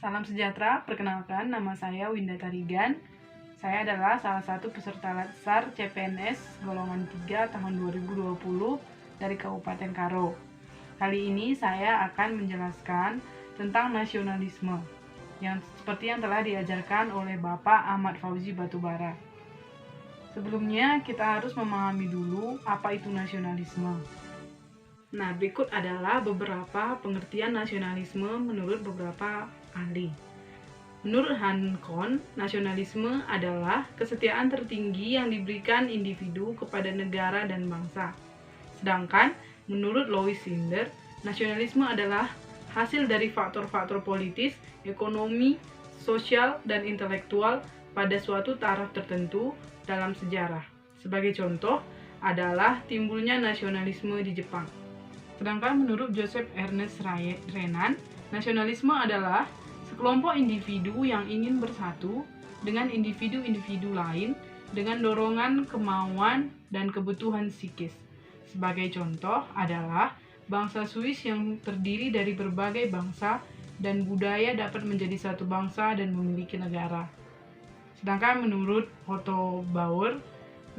Salam sejahtera, perkenalkan nama saya Winda Tarigan. Saya adalah salah satu peserta latsar CPNS golongan 3 tahun 2020 dari Kabupaten Karo. Kali ini saya akan menjelaskan tentang nasionalisme yang seperti yang telah diajarkan oleh Bapak Ahmad Fauzi Batubara. Sebelumnya kita harus memahami dulu apa itu nasionalisme. Nah, berikut adalah beberapa pengertian nasionalisme menurut beberapa ahli. Menurut Hancon, nasionalisme adalah kesetiaan tertinggi yang diberikan individu kepada negara dan bangsa. Sedangkan, menurut Louis Sinder, nasionalisme adalah hasil dari faktor-faktor politis, ekonomi, sosial, dan intelektual pada suatu taraf tertentu dalam sejarah. Sebagai contoh adalah timbulnya nasionalisme di Jepang. Sedangkan menurut Joseph Ernest Renan, nasionalisme adalah sekelompok individu yang ingin bersatu dengan individu-individu lain dengan dorongan, kemauan, dan kebutuhan psikis. Sebagai contoh adalah bangsa Swiss yang terdiri dari berbagai bangsa dan budaya dapat menjadi satu bangsa dan memiliki negara. Sedangkan menurut Otto Bauer,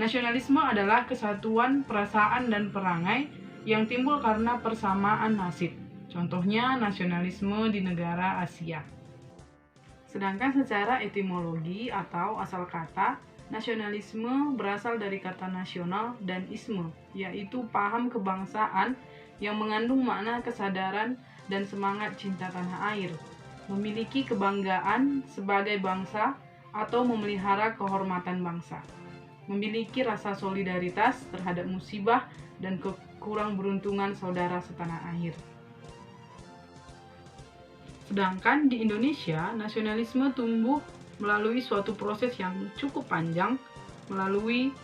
nasionalisme adalah kesatuan perasaan dan perangai yang timbul karena persamaan nasib. Contohnya nasionalisme di negara Asia. Sedangkan secara etimologi atau asal kata, nasionalisme berasal dari kata nasional dan isme, yaitu paham kebangsaan yang mengandung makna kesadaran dan semangat cinta tanah air, memiliki kebanggaan sebagai bangsa atau memelihara kehormatan bangsa, memiliki rasa solidaritas terhadap musibah dan kurang beruntungan saudara setanah air. Sedangkan di Indonesia, nasionalisme tumbuh melalui suatu proses yang cukup panjang, melalui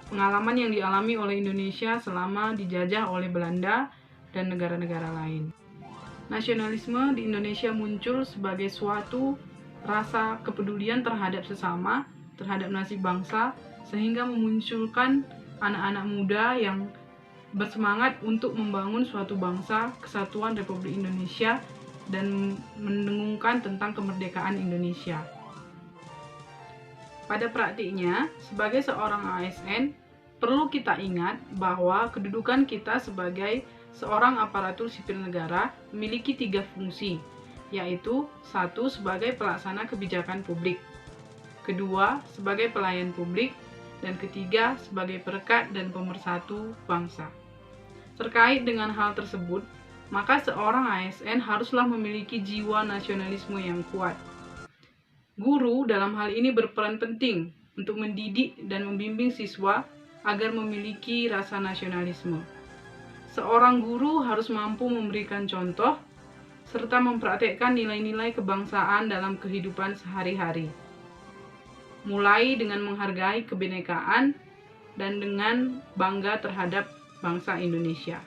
pengalaman yang dialami oleh Indonesia selama dijajah oleh Belanda dan negara-negara lain. Nasionalisme di Indonesia muncul sebagai suatu rasa kepedulian terhadap sesama, terhadap nasib bangsa, sehingga memunculkan anak-anak muda yang bersemangat untuk membangun suatu bangsa, kesatuan Republik Indonesia, dan mendengungkan tentang kemerdekaan Indonesia. Pada praktiknya, sebagai seorang ASN, perlu kita ingat bahwa kedudukan kita sebagai seorang aparatur sipil negara memiliki 3 fungsi, yaitu 1. Sebagai pelaksana kebijakan publik, 2. Sebagai pelayan publik, dan 3. Sebagai perekat dan pemersatu bangsa. Terkait dengan hal tersebut, maka seorang ASN haruslah memiliki jiwa nasionalisme yang kuat. Guru dalam hal ini berperan penting untuk mendidik dan membimbing siswa agar memiliki rasa nasionalisme. Seorang guru harus mampu memberikan contoh serta mempraktekkan nilai-nilai kebangsaan dalam kehidupan sehari-hari. Mulai dengan menghargai kebinekaan dan dengan bangga terhadap bangsa Indonesia.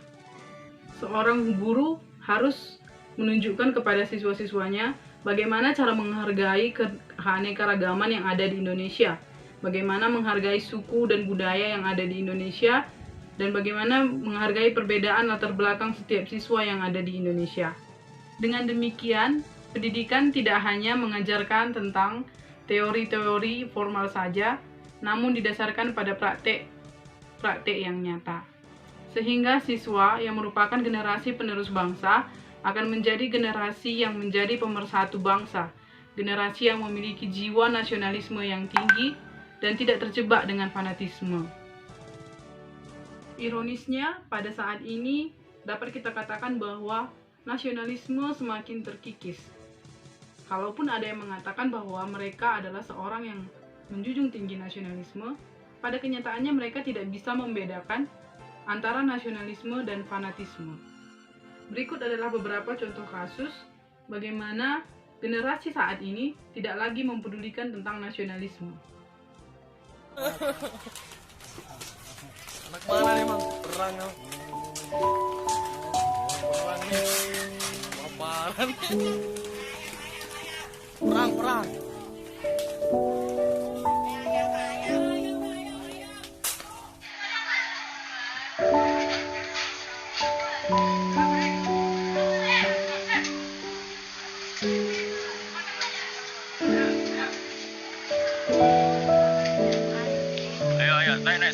Seorang guru harus menunjukkan kepada siswa-siswanya bagaimana cara menghargai keanekaragaman yang ada di Indonesia, bagaimana menghargai suku dan budaya yang ada di Indonesia, dan bagaimana menghargai perbedaan latar belakang setiap siswa yang ada di Indonesia. Dengan demikian, pendidikan tidak hanya mengajarkan tentang teori-teori formal saja, namun didasarkan pada praktek yang nyata. Sehingga siswa yang merupakan generasi penerus bangsa akan menjadi generasi yang menjadi pemersatu bangsa, generasi yang memiliki jiwa nasionalisme yang tinggi dan tidak terjebak dengan fanatisme. Ironisnya, pada saat ini dapat kita katakan bahwa nasionalisme semakin terkikis. Kalaupun ada yang mengatakan bahwa mereka adalah seorang yang menjunjung tinggi nasionalisme, pada kenyataannya mereka tidak bisa membedakan antara nasionalisme dan fanatisme. Berikut adalah beberapa contoh kasus bagaimana generasi saat ini tidak lagi mempedulikan tentang nasionalisme. Anak mana nih, Mang? Perang ya? Perang nih. Laparan. Perang.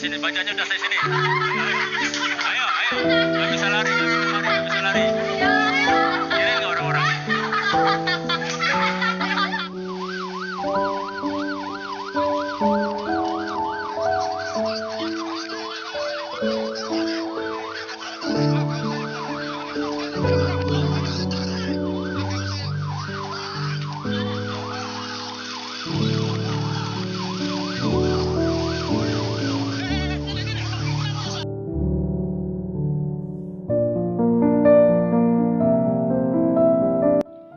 sini, bacanya udah sini. Ayo, nggak bisa lari, nggak bisa lari. Kirain nggak orang-orang.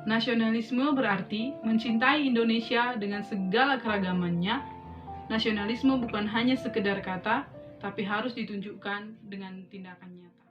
Nasionalisme berarti mencintai Indonesia dengan segala keragamannya. Nasionalisme bukan hanya sekedar kata, tapi harus ditunjukkan dengan tindakan nyata.